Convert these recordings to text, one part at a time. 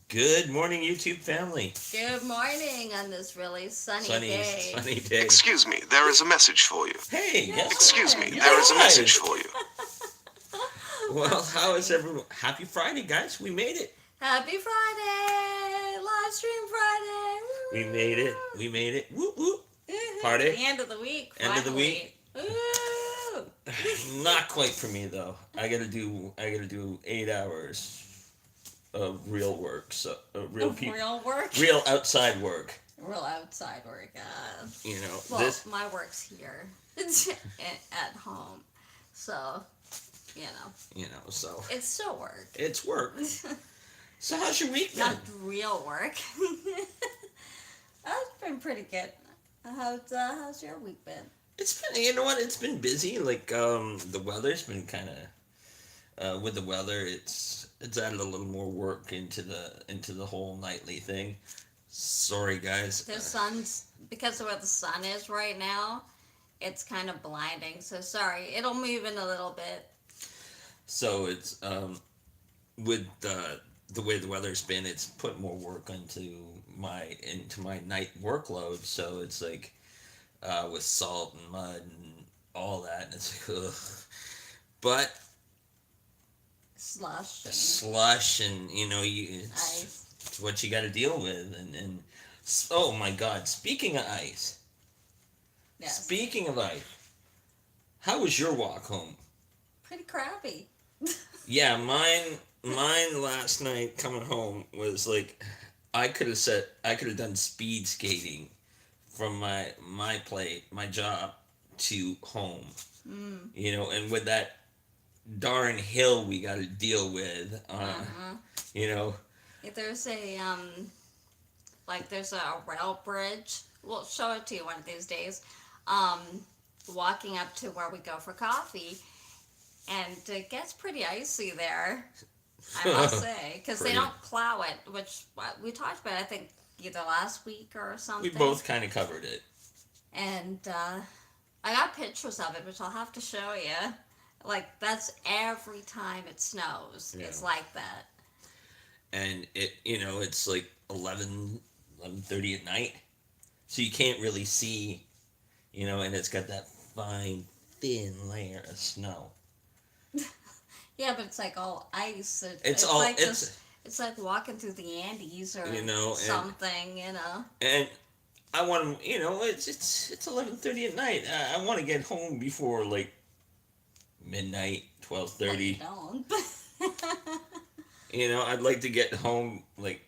Good morning, YouTube family. Good morning on this really sunny Sunny, day. sunny day. Excuse me, there is a message for you. Hey, Yeah, guess what? Excuse me, sure. You're there is a message live. for you. Well, That's how is funny. everyone? Happy Friday, guys. We made it. Happy Friday! Live stream Friday! We made it. We made it. Whoop whoop. Woo-hoo. Party. The end of the week, End of the week. finally. Woo! Not quite for me though. I gotta do 8 hours of real work. So real people, Real work? real outside work. Real outside work. You know Well, this. my work's here. At home. So, you know, So it's still work. it's work. So how's your week been? Not real work. That's been pretty good. How's your week been? It's been, you know what? It's been busy. Like the weather's been kind of with the weather. It's added a little more work into the whole nightly thing. Sorry, guys. The sun's because of where the sun is right now. It's kind of blinding. So sorry. It'll move in a little bit. So it's with the way the weather's been. It's put more work into my night workload. So it's like with salt and mud and all that. And it's like ugh. But Slush and slush and it's ice. it's what you got to deal with and oh my god, speaking of ice, Yes. speaking of ice, how was your walk home? Pretty crappy. Yeah, mine last night coming home was like I could have done speed skating from my job to home, Mm. and with that darn hill we got to deal with, Uh-huh. you know There's there's a rail bridge. We'll show it to you one of these days. Um, Walking up to where we go for coffee, and it gets pretty icy there. I must say, because they Pretty. don't plow it, which we talked about. I think either last week or We something. both kind of covered it. And I got pictures of it, which I'll have to show you. Like that's every time it snows. Yeah. It's like that. And it's like 11:30 at night, so you can't really see, and it's got that fine thin layer of snow. Yeah, but it's like all ice. It's It's all like it's this. It's like walking through the Andes or and something. You know. and I want to, it's 11:30 at night. I want to get home before like midnight, Well, you 12:30. don't. I'd like to get home like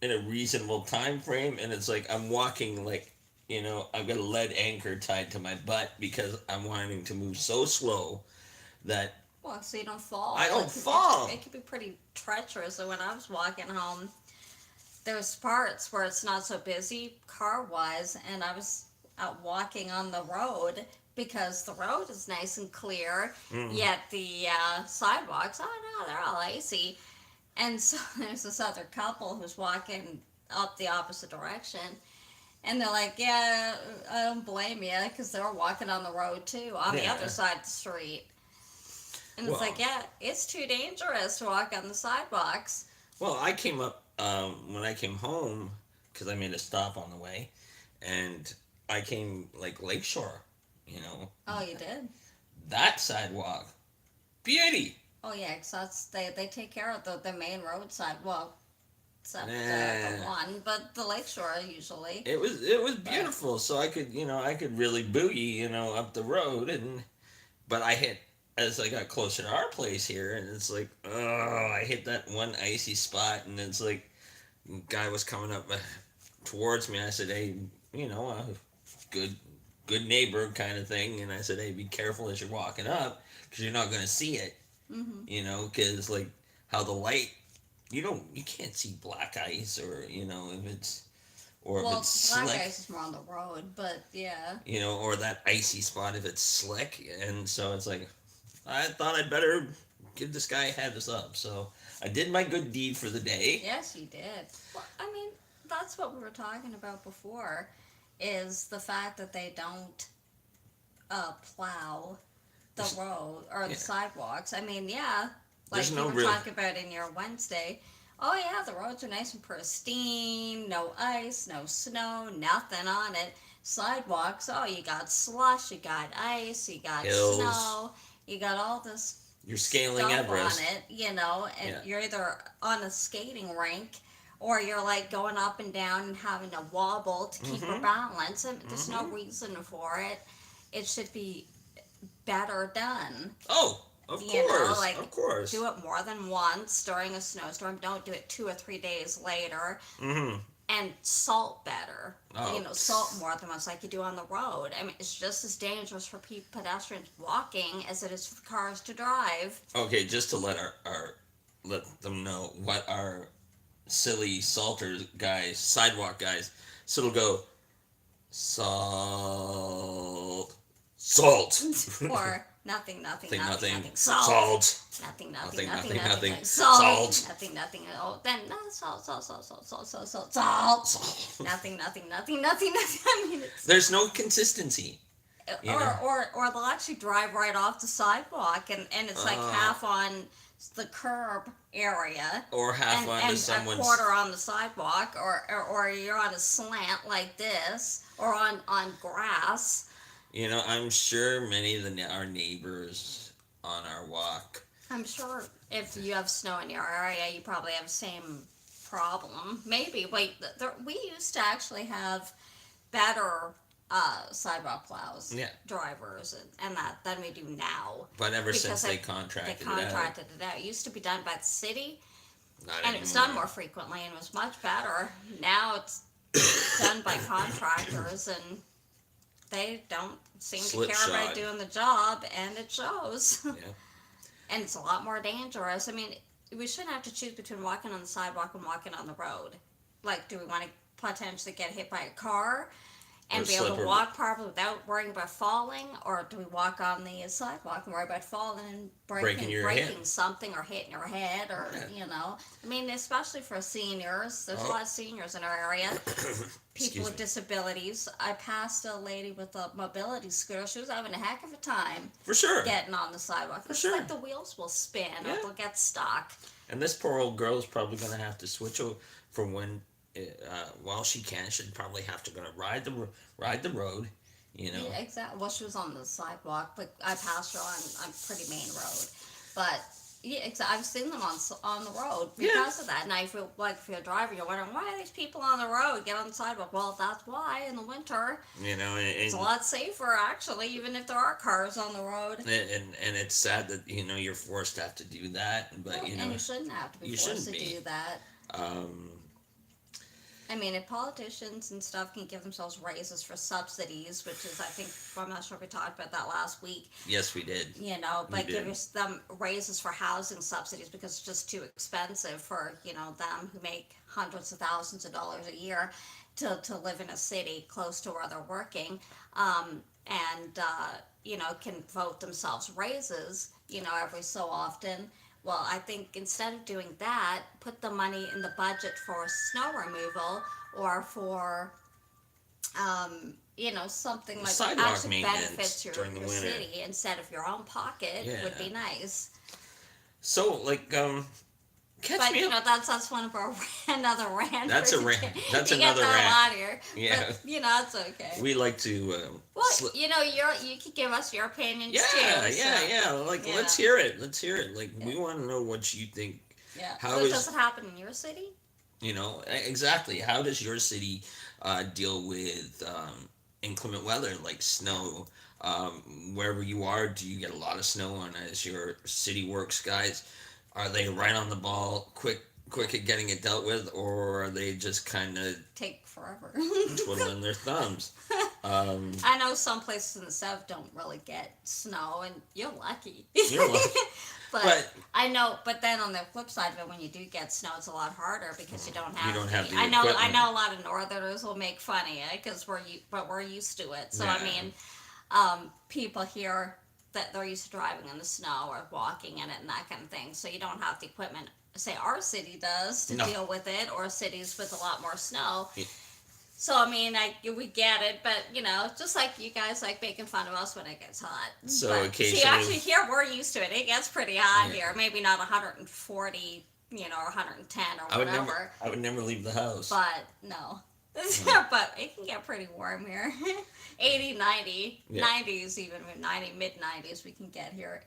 in a reasonable time frame, and it's like I'm walking like, I've got a lead anchor tied to my butt because I'm wanting to move so slow that Well, so you don't fall. I don't fall. It could be pretty treacherous. So when I was walking home, there's parts where it's not so busy car wise, and I was out walking on the road because the road is nice and clear, mm, yet the sidewalks, oh no, they're all icy. And so there's this other couple who's walking up the opposite direction. And they're like, yeah, I don't blame you because they were walking on the road too, on the yeah. other side of the street. And it's Well, like, yeah, it's too dangerous to walk on the sidewalks. well, I came up when I came home because I made a stop on the way, and I came like Lakeshore, Oh, you did? that sidewalk, beauty. Oh, yeah, because they take care of the main roadside. Well, except the Nah. one, but the lakeshore usually. It was But, beautiful, so I could really boogie, up the road, but I hit as I got closer to our place here, and it's like, oh, I hit that one icy spot, and it's like, guy was coming up towards me. I said, hey, good, good neighbor kind of thing, and I said, hey, be careful as you're walking up, because you're not gonna see it, hmm because like how the light, you can't see black ice, or if it's or if Well, it's black slick, ice is more on the road, but yeah. or that icy spot if it's slick, and so it's like, I thought I'd better give this guy a heads up, so I did my good deed for the day. Yes, you did. Well, I mean, that's what we were talking about before, is the fact that they don't plow the road or the Yeah. sidewalks. I mean, yeah, There's like you no were real. talking about in your Wednesday, Oh yeah, the roads are nice and pristine. No ice, no snow, nothing on it. Sidewalks, oh, you got slush, you got ice, you got Hills. snow, you got all this You're scaling stuff on Everest. it, and Yeah. you're either on a skating rink or you're like going up and down and having to wobble to keep your Mm-hmm. balance, and there's no Mm-hmm. reason for it. It should be better done. Oh, of You know, course, like of course. do it more than once during a snowstorm. Don't do it 2 or 3 days later. Mm-hmm. And salt better. Oh, Salt more than once, like you do on the road. I mean, it's just as dangerous for pedestrians walking as it is for cars to drive. okay. Just to let them know what our silly salter guys, sidewalk guys. So it'll go salt, salt, Or nothing, nothing, nothing, nothing, nothing, nothing. Salt. salt, Nothing, nothing, nothing, nothing, nothing, nothing, nothing, Salt. salt, Nothing, nothing. Oh, then no, salt, salt, salt, salt, salt, salt, salt, salt. salt. Nothing, nothing, nothing, nothing, nothing. I mean, it's There's no consistency. You know? or they'll actually drive right off the sidewalk, and it's like half on the curb area Or half and, onto and someone's. a quarter on the sidewalk, or you're on a slant like this, or on grass. You know, I'm sure many of our neighbors on our walk. I'm sure if you have snow in your area, you probably have the same problem. Maybe. Wait, we used to actually have better sidewalk plows, Yeah. drivers, and that than we do now. But ever Because since they contracted, contracted it out. It used to be done by the city, it out, not and anymore. it was done more frequently and was much better. Now it's done by contractors, and they don't seem to care Slipshod. about doing the job, and it shows. Yeah. And it's a lot more dangerous. I mean, we shouldn't have to choose between walking on the sidewalk and walking on the road. Like, do we want to potentially get hit by a car and Or be able slip to or- walk properly without worrying about falling, or do we walk on the sidewalk and worry about falling and Breaking your head. breaking something or hitting your head, or Yeah. I mean, especially for seniors. There's a Oh. lot of seniors in our area. People Excuse with me. disabilities. I passed a lady with a mobility scooter. She was having a heck of a time For sure. getting on the sidewalk. It's sure. like the wheels will spin or Yeah. they'll get stuck. And this poor old girl is probably going to have to switch over from when, while she can, she'd probably have to gonna ride the road, you know. Yeah, exactly. Well, she was on the sidewalk, but I passed her on a pretty main road. But yeah, I've seen them on the road because of that. And I feel like if you're a driver, you're wondering why are these people on the road? Get on the sidewalk. Well, that's why in the winter You know, it's a lot safer actually, even if there are cars on the road. and it's sad that you're forced to have to do that, but And you shouldn't have to be you forced to shouldn't be. do that. um, I mean, if politicians and stuff can give themselves raises for subsidies, which is, I think, I'm not sure if we talked about that last week, yes, we did. but did. give them raises for housing subsidies because it's just too expensive for, them who make hundreds of thousands of dollars a year to live in a city close to where they're working, can vote themselves raises, every so often. Well, I think instead of doing that, put the money in the budget for snow removal or for, something like that Sidewalk actually maintenance benefits your during the winter. city instead of your own pocket would be Yeah. nice. So, like, catch But me up. that's one of our another rant. That's for a rant. today. That's to another get that rant. out of here. Yeah. But, it's okay. We like to. Well, sli- you can give us your opinions yeah, too. yeah, so, yeah. Like, yeah. let's hear it. Let's hear it. Like, we want to know what you think. Yeah. How So is- does it happen in your city? Exactly. How does your city deal with inclement weather like snow? Wherever you are, do you get a lot of snow on as your city works, guys? Are they right on the ball, quick at getting it dealt with, or are they just kind of Take forever. twiddling their thumbs? I know some places in the south don't really get snow, and you're lucky. You're lucky. But I know. But then on the flip side of it, when you do get snow, it's a lot harder because you don't have. the I know. I equipment. know a lot of Northerners will make fun of you because we're used to it. So I Yeah. mean, people here that they're used to driving in the snow or walking in it and that kind of thing. So you don't have the equipment. Say our city does to No. deal with it, or cities with a lot more snow. Yeah. So I mean, we get it, but just like you guys like making fun of us when it gets hot. So But, occasionally- see, actually, here we're used to it. It gets pretty hot Yeah. here. Maybe not 140 or 110 or I would whatever. never. I would never leave the house. But no. But it can get pretty warm here. 80, 90, Yeah. 90s even, mid 90s we can get here.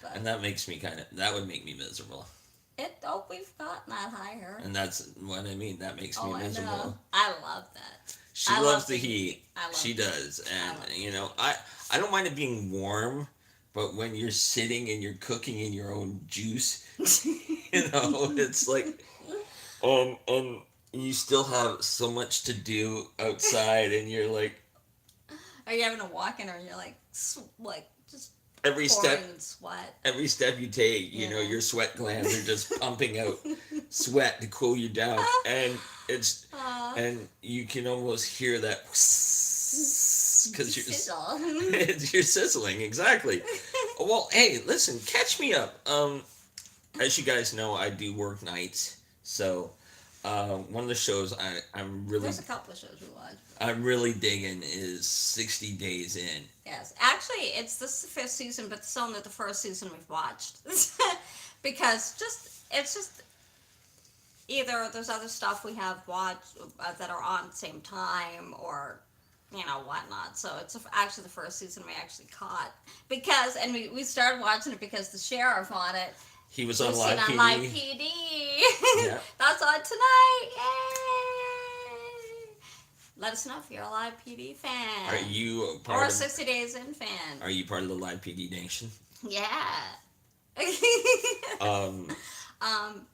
But And that makes me that would make me miserable. we've gotten that high here. And that's what I mean. That makes me I miserable. know. I love that. She I loves love the the heat. heat. I love She the does. And, love you know, I don't mind it being warm, but when you're sitting and you're cooking in your own juice, you know, it's like, and you still have so much to do outside, and you're like, Are you having a walk in or you're like just every pouring step in sweat? every step you take, you know, Yeah. your sweat glands are just pumping out sweat to cool you down, and it's and you can almost hear that because you're Sizzle. you're sizzling, exactly. Well, hey, listen, catch me up. As you guys know, I do work nights, so one of the shows I'm really There's a couple of shows we watch. I'm really digging is 60 Days In. Yes, actually, it's the fifth season, but it's only the first season we've watched because it's just either there's other stuff we have watched that are on at the same time or whatnot. So it's actually the first season we actually caught because we started watching it because the sheriff on it. He was We've on seen Live on PD. Live PD. Yeah. That's on tonight. Yay! Let us know if you're a Live PD fan. Are you or part a of 60 Days In fan. Are you part of the Live PD Nation? Yeah.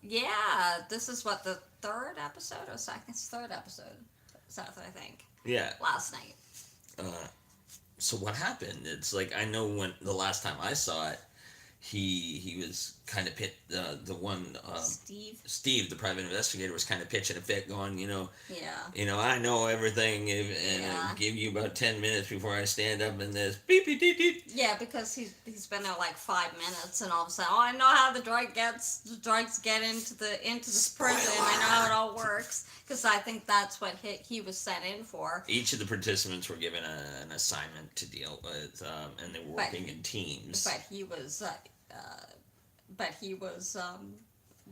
Yeah, this is what, the third episode or second? It's the third episode. Seventh, I think. Yeah. Last night. So what happened? It's like, I know when the last time I saw it, he was kind of the one Steve, the private investigator, was kind of pitching a fit, going, Yeah. I know everything, and Yeah. I'll give you about 10 minutes before I stand up in this beep beep beep beep. Yeah, because he's been there like 5 minutes, and all of a sudden, I know how the drugs get into this prison. I know how it all works, because I think that's what he was sent in for. Each of the participants were given an assignment to deal with, and they were working in teams. But he was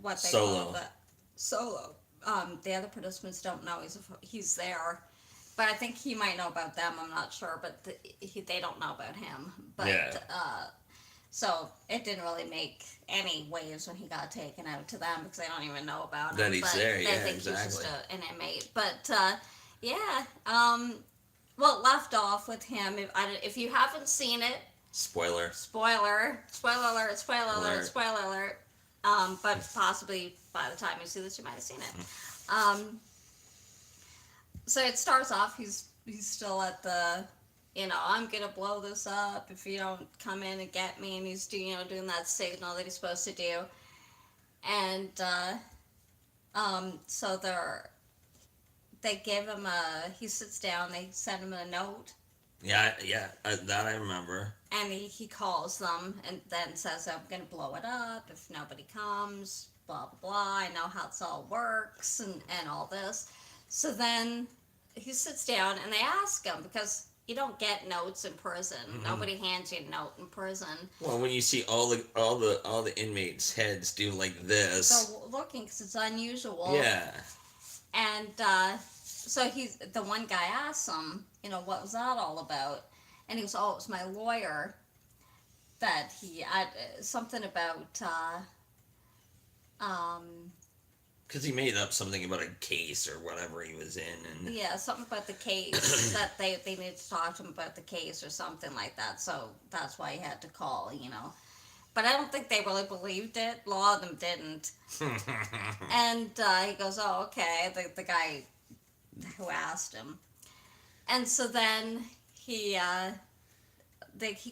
what they Solo. call solo. The other participants don't know he's there, but I think he might know about them. I'm not sure, but they don't know about him. But Yeah. So it didn't really make any waves when he got taken out to them because they don't even know about him. That he's but there, they yeah, think exactly. he's just an inmate. But yeah. Well, it left off with him. If you haven't seen it. Spoiler. Spoiler alert. Alert. But possibly by the time you see this, you might have seen it. So it starts off, he's still at the, I'm gonna blow this up if you don't come in and get me, and he's doing that signal that he's supposed to do. And so they give him he sits down, they send him a note. Yeah, that I remember. And he calls them and then says, I'm going to blow it up if nobody comes, blah, blah, blah. I know how it all works and all this. So then he sits down and they ask him, because you don't get notes in prison. Mm-hmm. Nobody hands you a note in prison. Well, when you see all the inmates' heads do like this. So looking, because it's unusual. Yeah. And so the one guy asks him, what was that all about? And he goes, oh, it was my lawyer that he had something about, because he made up something about a case or whatever he was in. And yeah, something about the case, that they needed to talk to him about the case or something like that. So that's why he had to call, But I don't think they really believed it. A lot of them didn't. And he goes, oh, okay, the guy who asked him. And so then he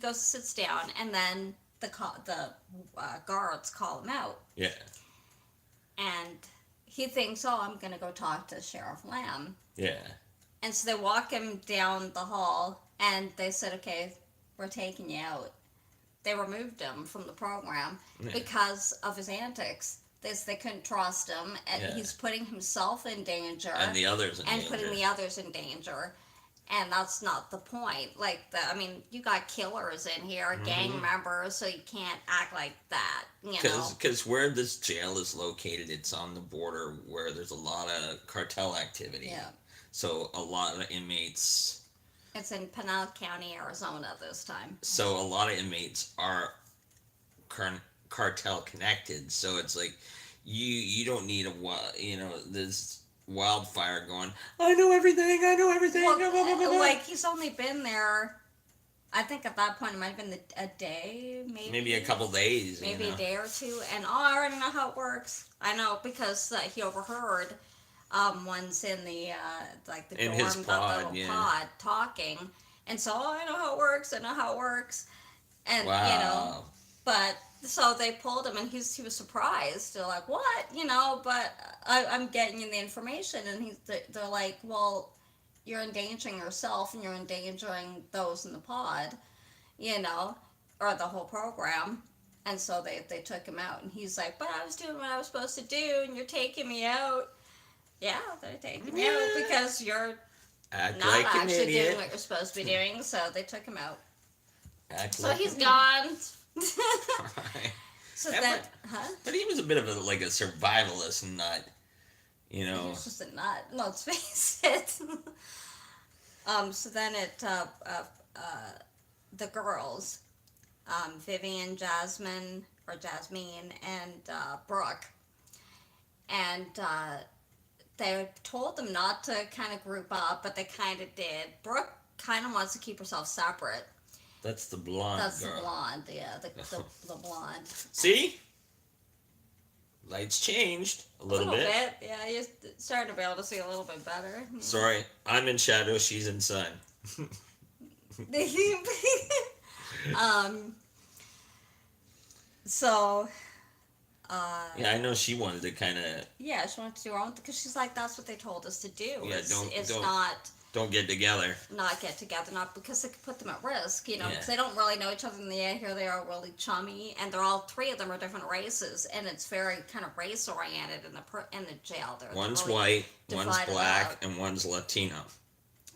goes, sits down, and then the guards call him out. Yeah. And he thinks, oh, I'm going to go talk to Sheriff Lamb. Yeah. And so they walk him down the hall, and they said, okay, we're taking you out. They removed him from the program because of his antics. They couldn't trust him, and he's putting himself in danger. And the others in danger. And putting the others in danger. And that's not the point. Like, you got killers in here, gang members, so you can't act like that, Because where this jail is located, it's on the border where there's a lot of cartel activity. Yeah. So a lot of inmates. It's in Pinal County, Arizona this time. So a lot of inmates are cartel connected. So it's like you don't need this wildfire going. I know everything. I know everything. Well, blah, blah, blah, blah. like, he's only been there. I think at that point it might have been a day, maybe a couple days. Maybe a day or two, and I already know how it works. I know because he overheard ones in the the in dorm, his pod, pod talking, and so I know how it works. I know how it works, and wow. But so they pulled him, and he was surprised. They're like, "What?" But I'm getting you the information, and they're like, "Well, you're endangering yourself, and you're endangering those in the pod, or the whole program." And so they took him out, and he's like, "But I was doing what I was supposed to do, and you're taking me out." Yeah, they're taking you out because you're Act not like actually an idiot. doing what you're supposed to be doing. So they took him out. So he's gone. Right. So Yeah, then, huh? But he was a bit of a survivalist nut, He was just a nut. Let's face it. So then the girls, Vivian, Jasmine, and Brooke, and they told them not to kind of group up, but they kind of did. Brooke kind of wants to keep herself separate. That's the blonde That's girl. the blonde, yeah, the blonde. See? Lights changed a little bit. Yeah, you're starting to be able to see a little bit better. Sorry, I'm in shadow, she's in sun. So, yeah, I know she wanted to kind of. yeah, she wanted to do her own because she's like, that's what they told us to do. Yeah, not get together. Not get together, not because it could put them at risk, because Yeah. they don't really know each other. In the end, here they are really chummy, and they're all three of them are different races, and it's very kind of race oriented in the jail. One's really white, one's divided black, up. and one's Latino.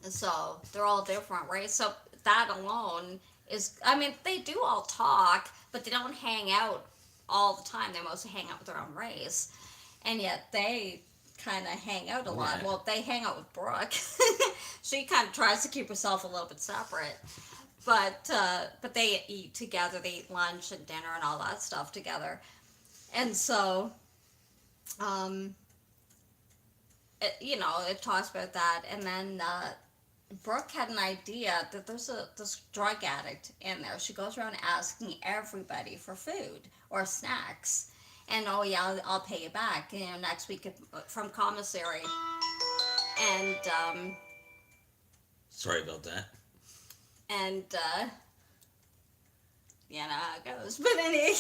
So they're all different race. So that alone is, they do all talk, but they don't hang out all the time. They mostly hang out with their own race, and yet they kind of hang out a lot. Yeah. Well, they hang out with Brooke. She kind of tries to keep herself a little bit separate, but they eat together. They eat lunch and dinner and all that stuff together, and so, it talks about that, and then Brooke had an idea that there's this drug addict in there. She goes around asking everybody for food or snacks. And, oh, yeah, I'll pay you back, next week from commissary. And, Sorry about that. and, you know how it goes. But anyway,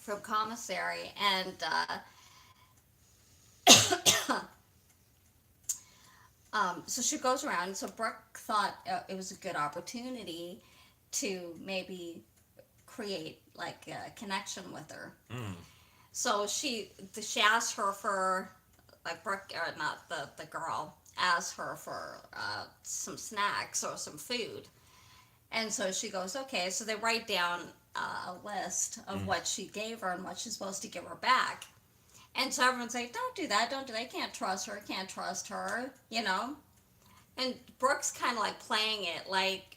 from commissary, and, so she goes around. So Brooke thought it was a good opportunity to maybe create like a connection with her. So she asked her for, like, Brooke, or not the girl, asked her for some snacks or some food. And so she goes, okay. So they write down a list of what she gave her and what she's supposed to give her back. And so everyone's like, don't do that, I can't trust her, And Brooke's kind of like playing it like,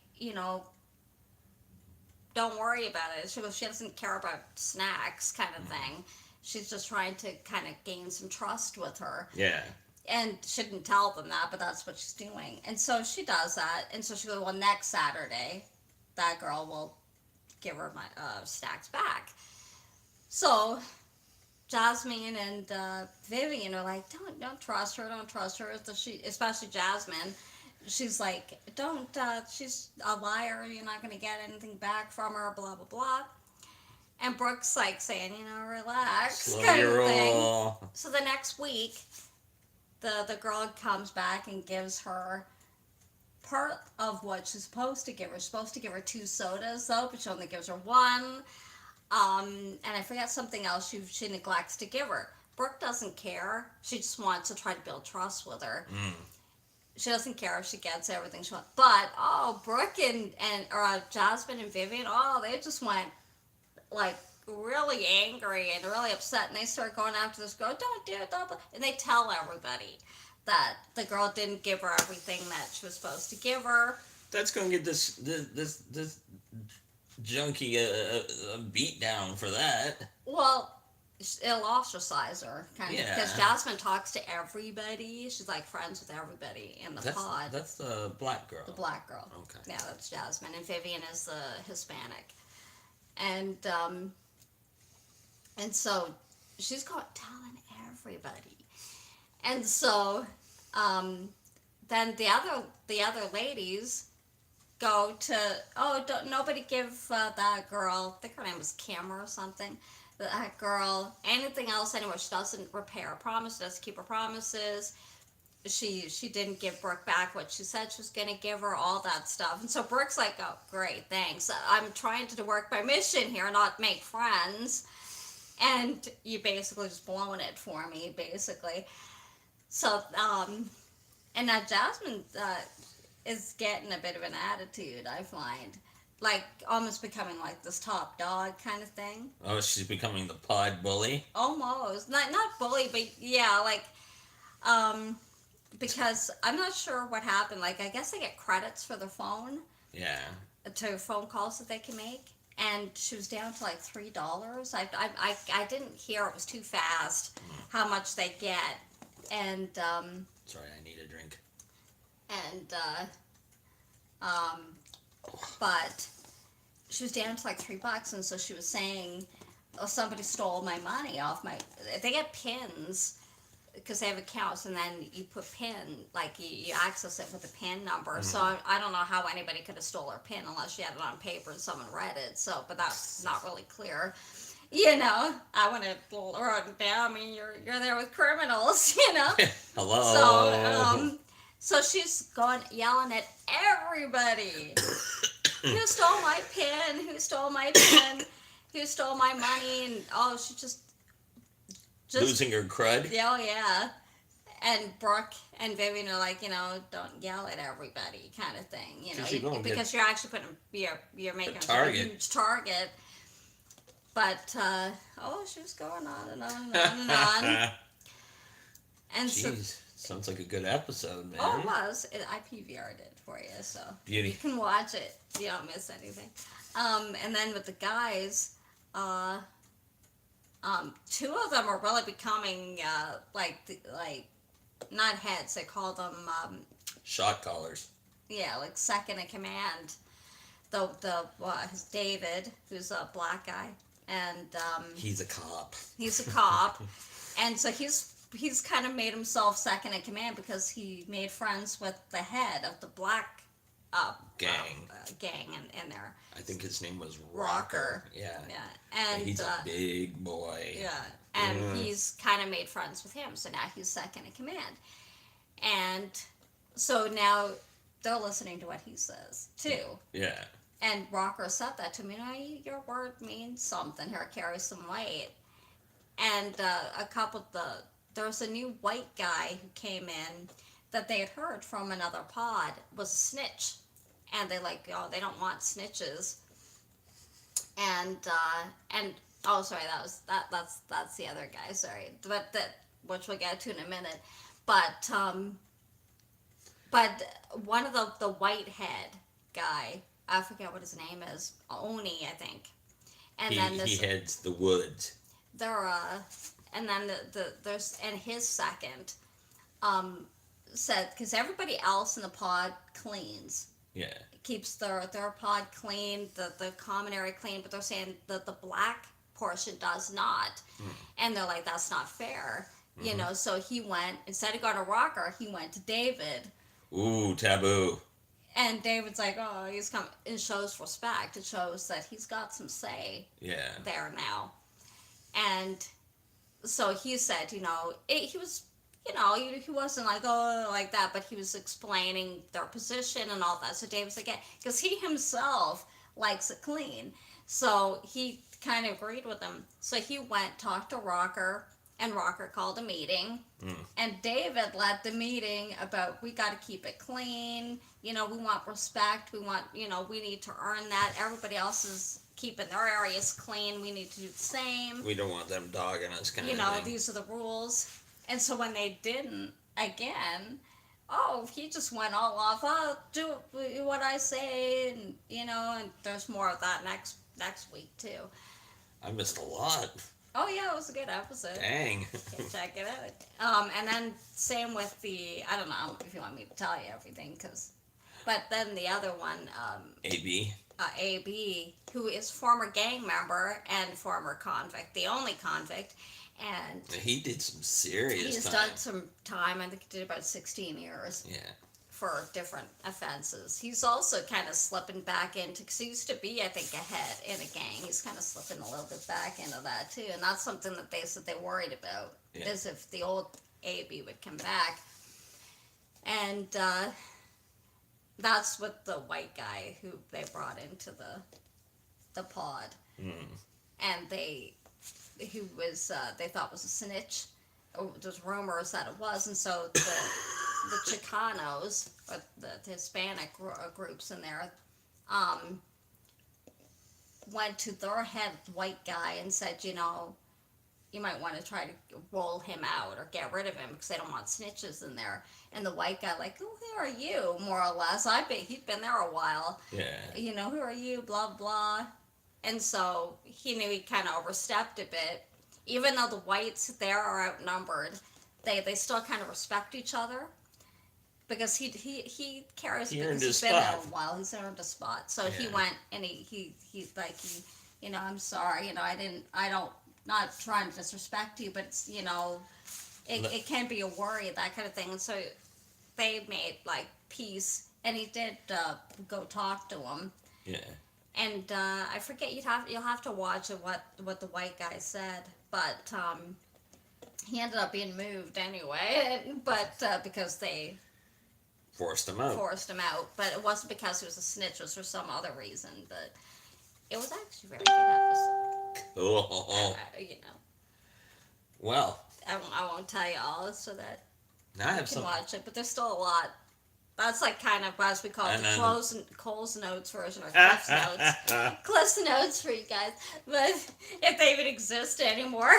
don't worry about it. She goes, she doesn't care about snacks kind of thing. She's just trying to kind of gain some trust with her. Yeah. And she didn't tell them that, but that's what she's doing. And so she does that. And so she goes, well, next Saturday, that girl will give her my snacks back. So Jasmine and Vivian are like, don't trust her. So she, especially Jasmine, she's like, she's a liar. You're not going to get anything back from her, blah, blah, blah. And Brooke's like saying, relax, Slow kind your of thing. roll. So the next week, the girl comes back and gives her part of what she's supposed to give her. She's supposed to give her 2 sodas, though, but she only gives her 1. And I forget something else she neglects to give her. Brooke doesn't care. She just wants to try to build trust with her. she doesn't care if she gets everything she wants. But Brooke and or Jasmine and Vivian, they just went like really angry and really upset, and they start going after this girl. Don't do it, don't. And they tell everybody that the girl didn't give her everything that she was supposed to give her. That's gonna get this junkie a beat down for that. Well, it'll ostracize her, kind of, Yeah. because Jasmine talks to everybody. She's like friends with everybody in the pod. That's the black girl. The black girl. Okay. Yeah, that's Jasmine, and Vivian is the Hispanic, and so she's telling everybody, and so then the other ladies go to don't nobody give that girl, I think her name was Kim or something, that girl anything else anyway. She doesn't repair a promise, doesn't keep her promises. She didn't give Brooke back what she said she was gonna give her, all that stuff. And so Brooke's like, oh great, thanks, I'm trying to work my mission here, not make friends, and you basically just blown it for me, basically. So and now Jasmine is getting a bit of an attitude, I find. Like, almost becoming like this top dog kind of thing. Oh, she's becoming the pod bully. Almost. Not bully, but yeah, like, because I'm not sure what happened. Like, I guess they get credits for their phone, Yeah. to phone calls that they can make. And she was down to like $3. I didn't hear, it was too fast, how much they get. And, Sorry, I need a drink. and but she was down to like $3, and so she was saying, oh, somebody stole my money off my, they get pins because they have accounts, and then you put pin, like you access it with a pin number. Mm-hmm. So I don't know how anybody could have stole her pin unless she had it on paper and someone read it. So, but that's not really clear. You know, I want to write it down. I mean, you're there with criminals, you know. Hello. So she's going yelling at everybody. Who stole my pin? Who stole my pin? Who stole my money? And she just Losing her crud. yeah, yeah. And Brooke and Vivian are like, don't yell at everybody, kind of thing, 'Cause you're gonna because you're actually putting you're making a target. huge target. But she was going on and on and on and on. And so, Jeez, sounds like a good episode, man. it was. I PVR'd it for you, so Beauty. you can watch it. You don't miss anything. And then with the guys, two of them are really becoming like not heads. They call them Shot callers. yeah, like second in command. His David, who's a black guy, and He's a cop. he's a cop, and so he's kind of made himself second in command because he made friends with the head of the black Gang. gang in there. I think his name was Rocker. Yeah. Yeah, and He's a big boy. yeah, and he's kind of made friends with him, so now he's second in command, and so now they're listening to what he says too. Yeah. And Rocker said that to me. Your word means something here. It carries some weight. And there was a new white guy who came in that they had heard from another pod was a snitch, and they they don't want snitches. And sorry, that's the other guy. Sorry, but which we'll get to in a minute. But one of the whitehead guy, I forget what his name is, Oni, I think. And He heads the woods. And then there's his second said, because everybody else in the pod cleans, Yeah. keeps their pod clean, the common area clean, but they're saying that the black portion does not, and they're like, that's not fair, So he went, instead of going to Rocker, he went to David. Ooh, taboo. And David's like, oh, he's come. It shows respect. It shows that he's got some say Yeah. there now. And so he said, he was, he wasn't like, oh, like that, but he was explaining their position and all that. So David's like, yeah, because he himself likes it clean. So he kind of agreed with him. So he went, talked to Rocker, and Rocker called a meeting. Mm. And David led the meeting about we got to keep it clean. You know, we want respect. We want, you know, we need to earn that. Everybody else is keeping their areas clean. We need to do the same. We don't want them dogging us, kind You of know, thing. these are the rules. And so when they didn't, again, oh, he just went all off. Oh, do what I say, and you know, and there's more of that next week too. I missed a lot. Oh yeah, it was a good episode. Dang. Check it out. And then same with the, I don't know if you want me to tell you everything, but then the other one, AB. AB, who is former gang member and former convict, the only convict, and He did some serious he's time. done some time. I think he did about 16 years Yeah. for different offenses. He's also kind of slipping back into, because he used to be, I think, a head in a gang. He's kind of slipping a little bit back into that too, and that's something that they said they worried about, Yeah. is if the old AB would come back. And that's what the white guy who they brought into the pod, Mm. and they thought was a snitch. Oh, there's rumors that it was, and so the Chicanos, or the Hispanic groups in there, went to their head white guy and said, you know, you might want to try to roll him out or get rid of him because they don't want snitches in there. And the white guy, like, who are you, more or less? I bet he'd been there a while. Yeah. You know, who are you, blah, blah. And so he knew he kind of overstepped a bit. Even though the whites there are outnumbered, they still kind of respect each other. Because he cares, He because earned he's his been there spot. a while. He's earned a spot. So he Yeah. went and he you know, I'm sorry, you know, not trying to disrespect you, but it's, you know, it can be a worry, that kind of thing. And so they made like peace, and he did go talk to him. Yeah. And I forget, you'll have to watch what the white guy said, but he ended up being moved anyway. But because they Forced him out. forced him out, but it wasn't because he was a snitch. It was for some other reason. But it was actually a very good episode. Oh. You know, Well, I won't tell you all so that now I you have can some. watch it. But there's still a lot. That's like kind of, as we call it, And the then- Cole's Notes version, or Cliff's Notes. Cliff's Notes for you guys, but if they even exist anymore.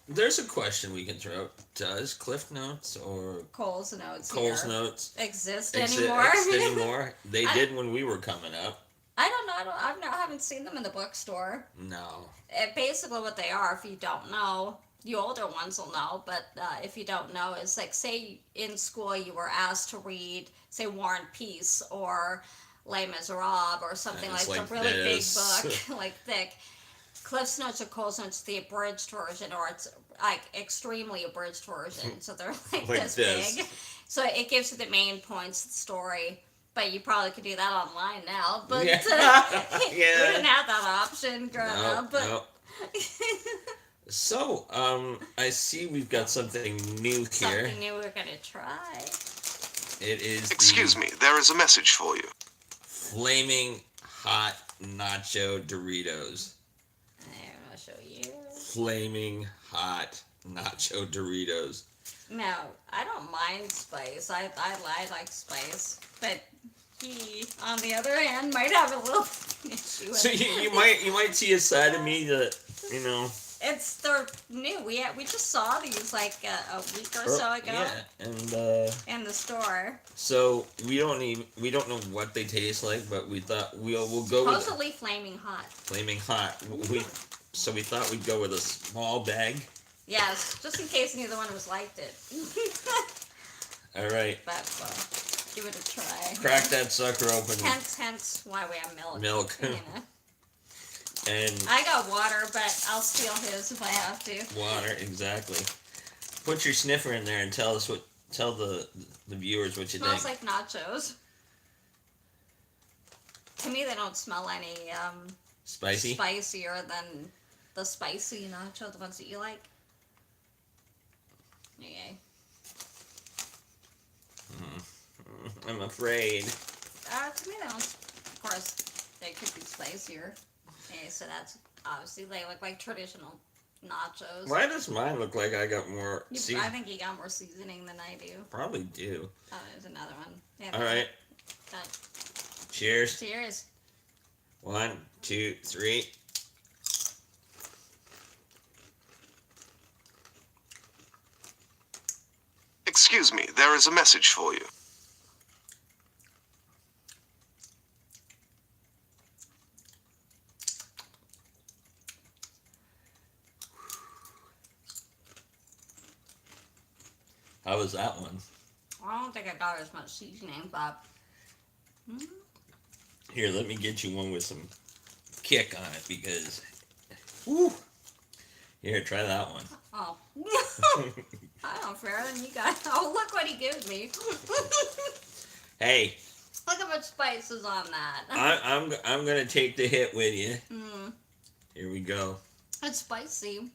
There's a question we can throw. Does Cliff Notes or Cole's Notes Cole's here Notes exist exist anymore? anymore? They did when we were coming up. I don't know. I haven't seen them in the bookstore. No. Basically, what they are, if you don't know, the older ones will know. But if you don't know, is like, say in school you were asked to read, say, War and Peace or Les Miserables or something, And like it's a like really this. big book, like thick. Cliff's Notes or Cole's Notes, the abridged version, or it's like extremely abridged version. So they're like this big. So it gives you the main points of the story. But you probably could do that online now. But Yeah. we Yeah. didn't have that option growing up. But No. So, I see we've got something new here. something new we're gonna try. It is Excuse the me, there is a message for you. Flaming Hot Nacho Doritos. I'll show you. Flaming Hot Nacho Doritos. No, I don't mind spice. I like spice, but he, on the other hand, might have a little issue with So you might see a side of me that, you know. they're new. We just saw these like a week or so ago Yeah, and in the store. so we don't know what they taste like, but we thought we'll go with Supposedly flaming hot. Flaming Hot. So we thought we'd go with a small bag. Yes, just in case neither one of us liked it. All right, But give it a try. crack that sucker open. Hence why we have milk. Milk. You know. And I got water, but I'll steal his if I have to. water, exactly. Put your sniffer in there and tell the viewers what you Smells think. like nachos. To me, they don't smell any Spicy. spicier than the spicy nacho, the ones that you like. Okay. I'm afraid. To me, they don't. Of course, they could be spicier. Okay, so that's obviously they look like traditional nachos. Why does mine look like I got more? I think you got more seasoning than I do. Probably do. Oh, there's another one. Yeah, All right. got Cheers. Cheers. 1, 2, 3. Excuse me, there is a message for you. How was that one? I don't think I got as much seasoning, but Here, let me get you one with some kick on it because. Woo! Here, try that one. oh, I don't fair than you got. Oh, look what he gives me. Hey, Look how much spice is on that. I'm gonna take the hit with you. Mm, Here we go. it's spicy.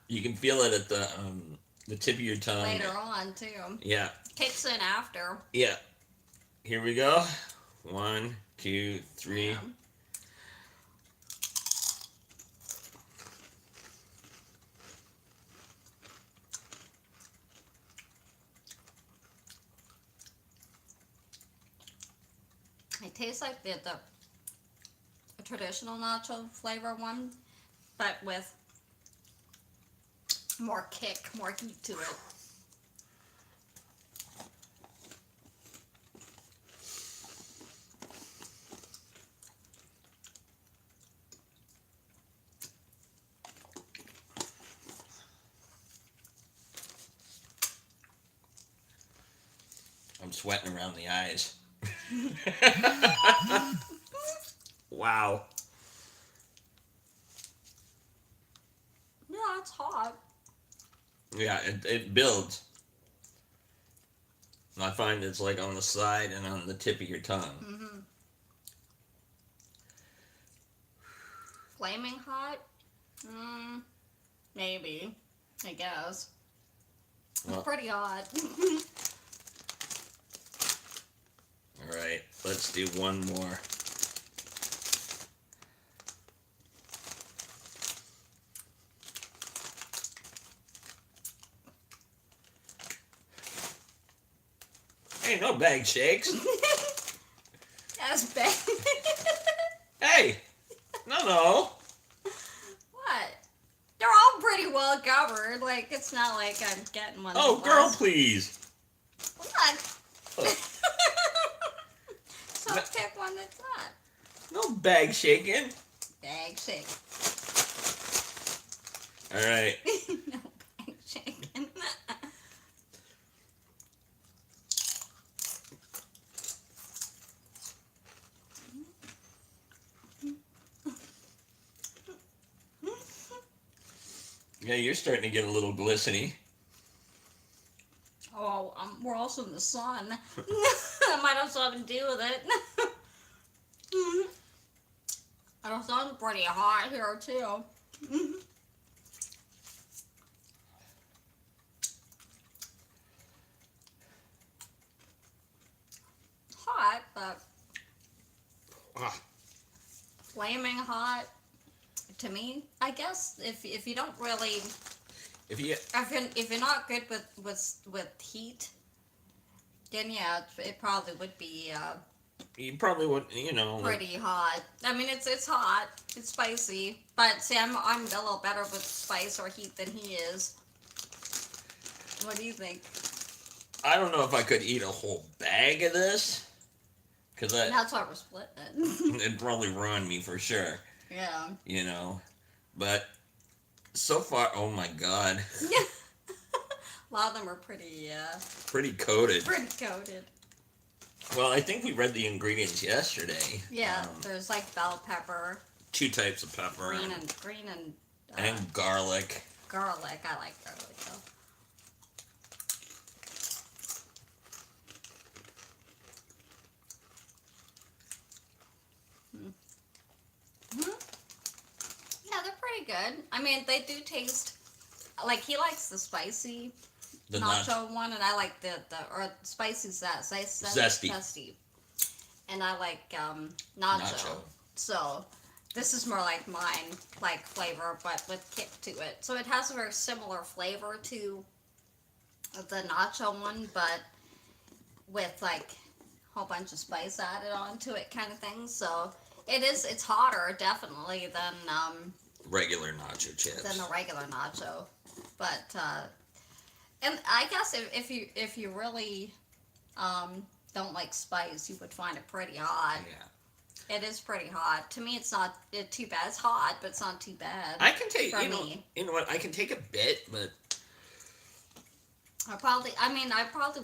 You can feel it at the tip of your tongue. Later on too. Yeah, Kicks in after. yeah. Here we go. 1, 2, 3. Yeah. It tastes like the traditional nacho flavor one, but with more kick, more heat to it. I'm sweating around the eyes. Wow. Yeah, it's hot. Yeah, it builds. I find it's like on the side and on the tip of your tongue. Mm-hmm. Flaming hot? Maybe. I guess. Well, It's pretty hot. all right, let's do one more. Hey, no bag shakes. That's bad. Hey, no. What? They're all pretty well covered. Like, it's not like I'm getting one. Oh, of girl, those. please. Look. Oh, So pick one that's not. no bag shaking. Bag shake. All right. No bag shaking. Yeah, you're starting to get a little glisteny. Oh, we're also in the sun. That might have something to do with it. The sun's pretty hot here too. Hot, but Ah, flaming hot. To me, I guess if you don't really if you if you're not good with heat, then yeah, it probably would be you probably would, like, pretty hot. I mean, it's hot, it's spicy, but see, I'm a little better with spice or heat than he is. What do you think? I don't know if I could eat a whole bag of this, because That's why we're splitting it. it'd probably ruin me for sure. Yeah. But so far, oh my god, A lot of them are pretty pretty coated. pretty coated. Well, I think we read the ingredients yesterday. Yeah, there's like bell pepper, 2 types of pepper green and and garlic. garlic. I like garlic though. Yeah, they're pretty good. I mean, they do taste like he likes the spicy The nacho one, and I like the or spicy Zesty. zesty, and I like nacho. Nacho. So This is more like mine, like flavor, but with kick to it. So it has a very similar flavor to the nacho one, but with like a whole bunch of spice added onto it, kind of thing. So it's hotter definitely Regular nacho chips. than a regular nacho, but and I guess if you really don't like spice, you would find it pretty hot. Yeah. It is pretty hot. To me, it's not too bad. It's hot, but it's not too bad. I can take for you me. know what, I can take a bit, but I probably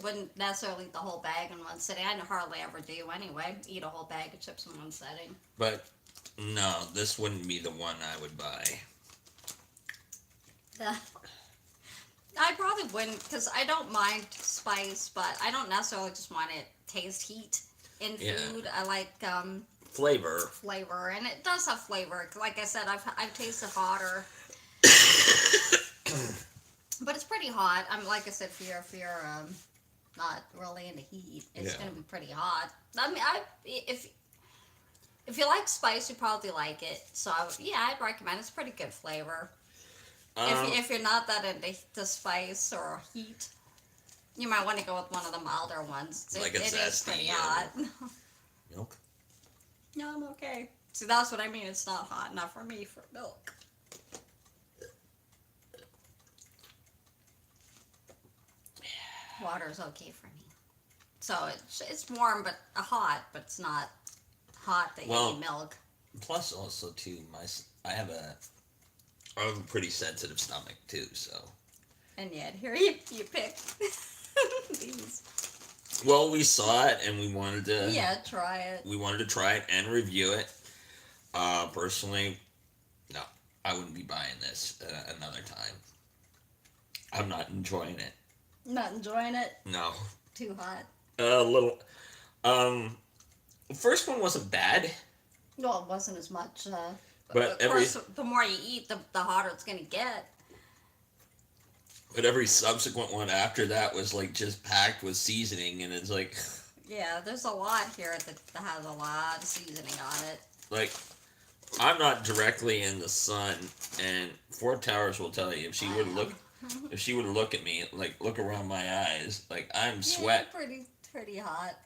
wouldn't necessarily eat the whole bag in one sitting. I hardly ever do anyway. Eat a whole bag of chips in one sitting. no, this wouldn't be the one I would buy. I probably wouldn't, because I don't mind spice, but I don't necessarily just want it taste heat in Yeah. food. I like Flavor. flavor, and it does have flavor. Like I said, I've tasted hotter, but it's pretty hot. Like I said, if you're not really into heat, it's Yeah. gonna be pretty hot. I mean, if you like spice, you probably like it. So yeah, I'd recommend. It's pretty good flavor. If you're not that into the spice or heat, you might want to go with one of the milder ones. Like it is zesty pretty and- hot. Milk. No, I'm okay. See, that's what I mean. It's not hot enough for me for milk. Water's okay for me. So it's warm but hot, but it's not hot that you Well- need milk. Plus, also too, I have a pretty sensitive stomach too, so. And yet here you pick these. Well, we saw it and we wanted to. Yeah, try it. We wanted to try it and review it. Personally, no, I wouldn't be buying this another time. I'm not enjoying it. Not enjoying it. No, Too hot. a little. The first one wasn't bad, Well, it wasn't as much. But of course, the more you eat, the hotter it's gonna get. but every subsequent one after that was like just packed with seasoning, and it's like, Yeah, there's a lot here that has a lot of seasoning on it. like, I'm not directly in the sun, and Fort Towers will tell you if she were to look, if she were to look at me, like look around my eyes, like I'm sweat. Yeah, pretty hot.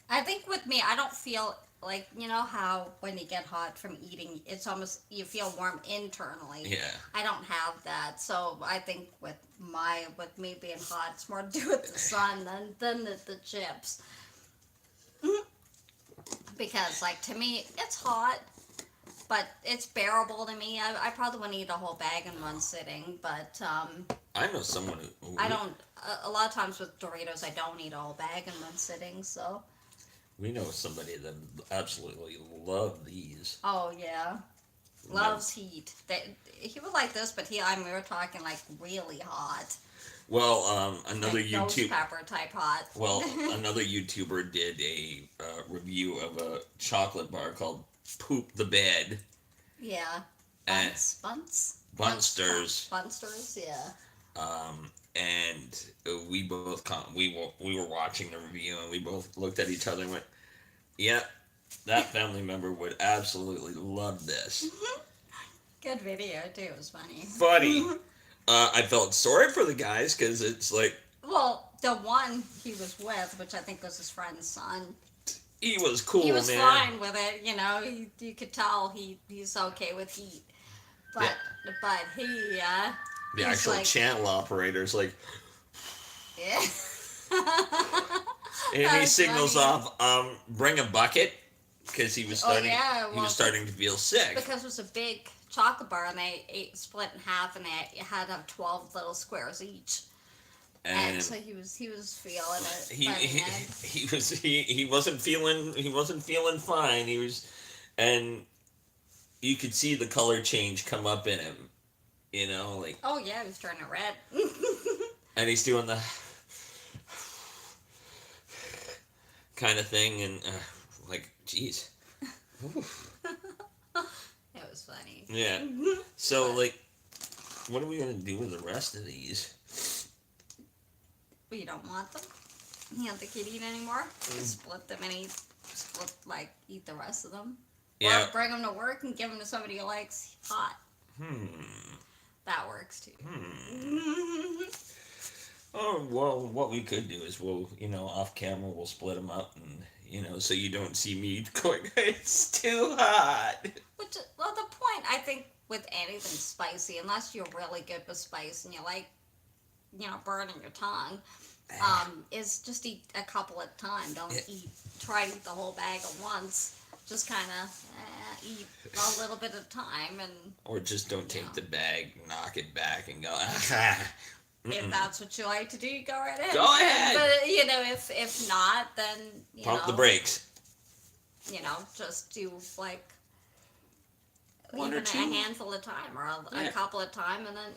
I think with me, I don't feel like, you know how when you get hot from eating, it's almost you feel warm internally. Yeah. I don't have that, so I think with me being hot, it's more to do with the sun than the chips. Because like to me, it's hot, but it's bearable to me. I probably wouldn't eat a whole bag in one sitting, but I know someone who I don't. A lot of times with Doritos, I don't eat a whole bag in one sitting. So. We know somebody that absolutely love these. Oh yeah, loves heat. He would like this, but we were talking like really hot. Well, another Like ghost YouTube. pepper type hot. Well, another YouTuber did a review of a chocolate bar called "Poop the Bed." Yeah. And Bunsters. Bunsters. Bunsters. Yeah. And we both we were watching the review, and we both looked at each other and went, "Yeah, that family member would absolutely love this." Good video too. It was funny. Funny. I felt sorry for the guys because it's like Well, the one he was with, which I think was his friend's son, he was cool, he was man. fine with it. You know, you could tell he's okay with heat. But he The he's actual like, channel operator's like, yeah. and he That's signals funny. off, bring a bucket, because he was starting. yeah, he well, was starting to feel sick. Because it was a big chocolate bar and they split in half and they had 12 little squares each. And so he was feeling it. He wasn't feeling fine. He was, and you could see the color change come up in him. You know, like. Oh yeah, he was turning red. And he's doing the kind of thing, and like, jeez. It was funny. Yeah. So, like, what are we gonna do with the rest of these? But you don't want them? You don't think you'd eat anymore? You split them and eat the rest of them. Yeah. Or bring them to work and give them to somebody who likes hot. That works too. Oh, well, what we could do is off camera, we'll split them up and, so you don't see me going, it's too hot. Which, well, the point, I think, with anything spicy, unless you're really good with spice and you like, burning your tongue, is just eat a couple at a time. Don't try to eat the whole bag at once. Just kind of eat a little bit at a time. Or just don't take the bag, knock it back, and go, if that's what you like to do, go right ahead. Go ahead. But, if not, then, pump the brakes. Just do, like, One or even two. a handful at a time or a couple at a time, and then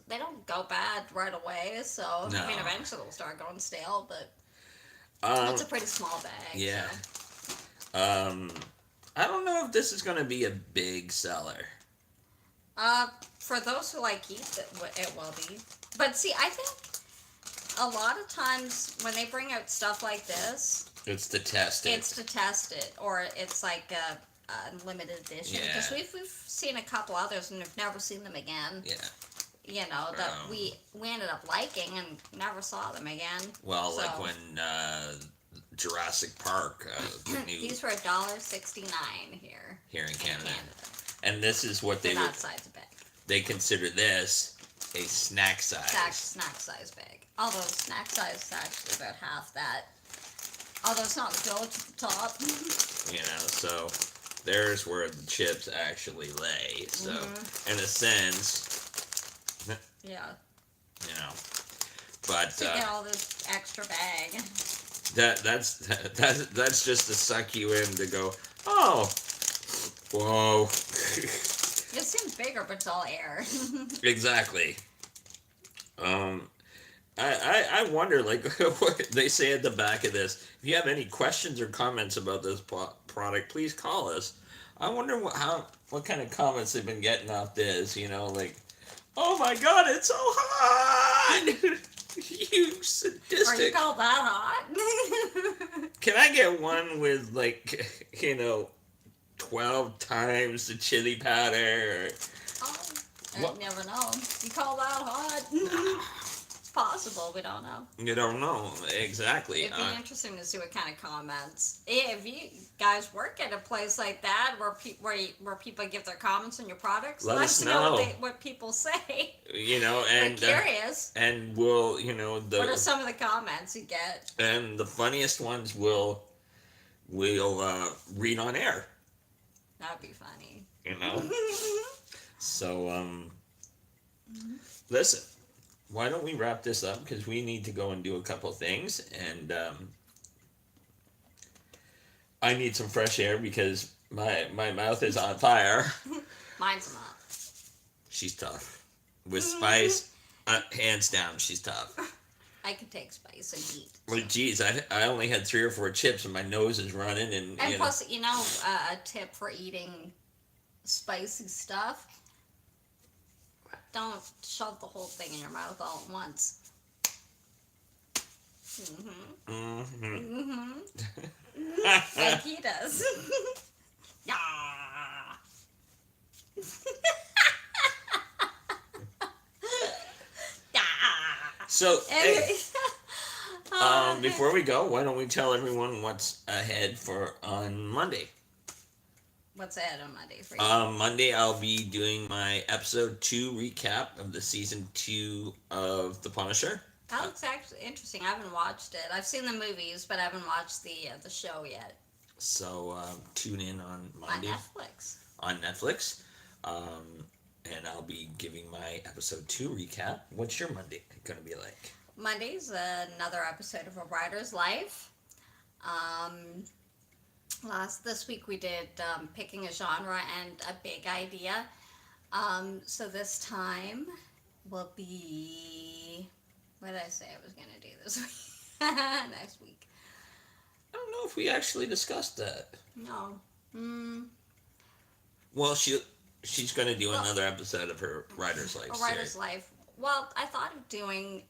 they don't go bad right away. So No. I mean, eventually they'll start going stale, but it's a pretty small bag. Yeah. So. I don't know if this is going to be a big seller. For those who like heat, it will be. But see, I think a lot of times when they bring out stuff like this, It's to test it. it's to test it, or it's like a limited edition. Yeah. Because we've seen a couple others and we've never seen them again. Yeah. That we ended up liking and never saw them again. Well, So, like when Jurassic Park, the new these were $1.69 here in Canada. And this is what for that size bag. they consider this a snack size. Snack size bag. Although snack size is actually about half that. Although it's not filled to the top. So there's where the chips actually lay. So in a sense, Yeah. but So you get all this extra bag. that's just to suck you in to go, oh, whoa. It seems bigger, but it's all air. Exactly. I wonder, like, what they say at the back of this. If you have any questions or comments about this product, please call us. I wonder what kind of comments they've been getting off this. Like, oh my God, it's so hot! You sadistic. Or you call that hot? Can I get one with, like, 12 times the chili powder? I never know. You call that hot? It's possible. We don't know. You don't know. Exactly. It'd be interesting to see what kind of comments. If you guys work at a place like that where people give their comments on your products, let us know know what people say. And I'm curious. And we'll, what are some of the comments you get? And the funniest ones we'll read on air. That'd be funny. So listen, why don't we wrap this up, because we need to go and do a couple things, and I need some fresh air because my mouth is on fire. Mine's not. She's tough with spice. Hands down, she's tough. I can take spice and eat. Well, geez, I only had 3 or 4 chips and my nose is running, and plus, a tip for eating spicy stuff: don't shove the whole thing in your mouth all at once. Like he does. Yeah. So, hey, Anyway. before we go, why don't we tell everyone what's ahead on Monday? What's ahead on Monday for you? Monday, I'll be doing my episode 2 recap of the season 2 of The Punisher. That looks actually interesting. I haven't watched it. I've seen the movies, but I haven't watched the show yet. So tune in on Monday. On Netflix. On Netflix. And I'll be giving my episode 2 recap. What's your Monday going to be like? Monday's another episode of A Writer's Life. This week we did picking a genre and a big idea. So this time will be... What did I say I was going to do this week? Next week. I don't know if we actually discussed that. No. Well, she's going to do another episode of her Writer's Life A Writer's Life. Well, I thought of doing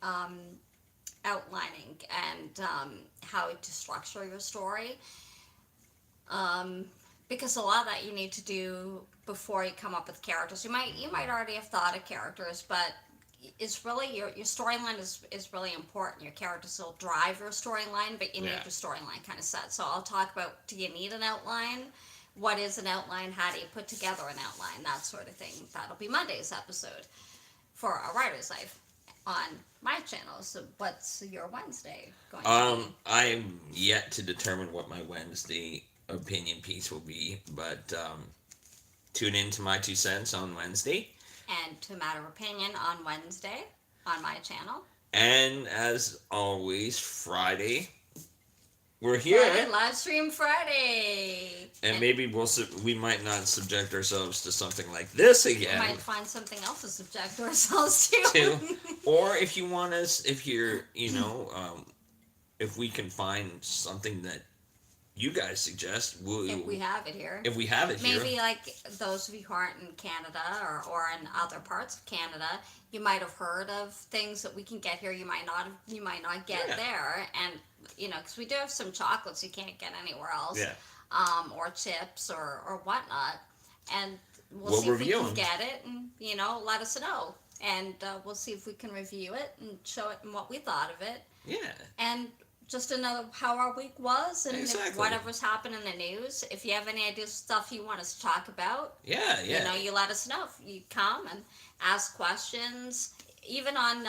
outlining and how to structure your story. because a lot of that you need to do before you come up with characters. You might already have thought of characters, but it's really your storyline is really important. Your characters will drive your storyline, but you need Yeah. your storyline kind of set. So I'll talk about, do you need an outline? What is an outline? How do you put together an outline? That sort of thing. That'll be Monday's episode for A Writer's Life on my channel. So what's your Wednesday going to be? I'm yet to determine what my Wednesday opinion piece will be, but tune in to my 2 cents on Wednesday. And To Matter of Opinion on Wednesday on my channel. And as always, Friday, we're here. Friday, live stream Friday. And maybe we might not subject ourselves to something like this We again. might find something else to subject ourselves to. Too. Or if you want us, if you're, if we can find something that you guys suggest, If we have it here. If we have it here. Maybe like those of you who aren't in Canada or in other parts of Canada, you might have heard of things that we can get here. You might not get Yeah. there, and because we do have some chocolates you can't get anywhere else. Yeah. Or chips or whatnot, and We'll see if we review can 'em. get it, and let us know, and we'll see if we can review it and show it and what we thought of it, Yeah. and just another how our week was, and if Exactly. whatever's happened in the news. If you have any ideas, stuff you want us to talk about, Yeah. Yeah. you let us know. If you come and ask questions, even on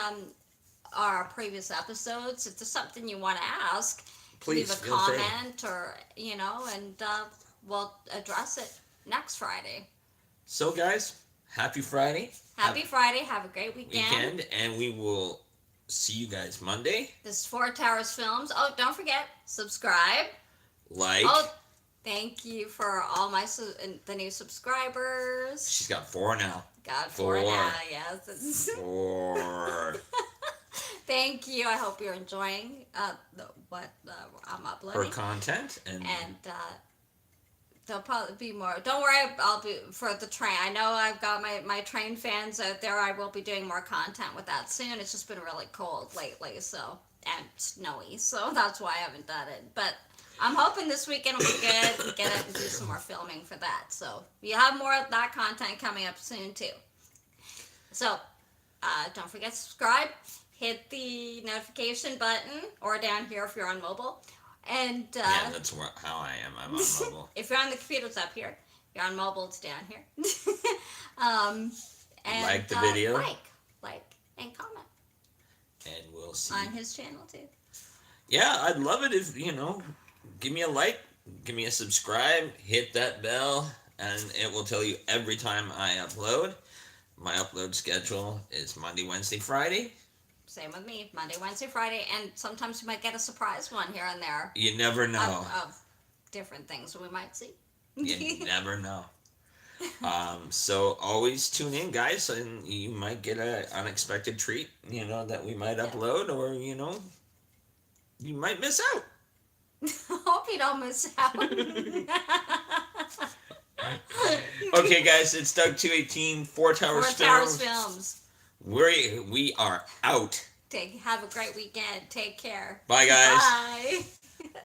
our previous episodes, if there's something you want to ask, Please leave a feel free. comment or and we'll address it next Friday. So, guys, happy Friday. Happy Friday. Have a great weekend. And we will see you guys Monday. This is Four Towers Films. Oh, don't forget, subscribe. Like. Oh, thank you for all the new subscribers. She's got 4 now. Got 4 4. now, yes. 4. Thank you. I hope you're enjoying what I'm Her uploading. content. And There'll probably be more. Don't worry, I'll be for the train. I know I've got my train fans out there. I will be doing more content with that soon. It's just been really cold lately, and snowy, so that's why I haven't done it. But I'm hoping this weekend will be good. We get out and do some more filming for that. So you have more of that content coming up soon too. So don't forget to subscribe. Hit the notification button, or down here if you're on mobile. And yeah, that's how I am. I'm on mobile. if you're on the computer, it's up here. If you're on mobile, it's down here. And, Like the video. Like, and comment And we'll see. on his channel too. Yeah, I'd love it if, give me a like, give me a subscribe, hit that bell, and it will tell you every time I upload. My upload schedule is Monday, Wednesday, Friday. Same with me, Monday, Wednesday, Friday, and sometimes you might get a surprise one here and there You never know. of different things we might see. You never know. So always tune in, guys, and you might get an unexpected treat, that we might upload, or, you might miss out. Hope you don't miss out. Okay, guys, it's Doug218, Four Towers Four Towers Films. Films. We are out. Have a great weekend. Take care. Bye, guys. Bye.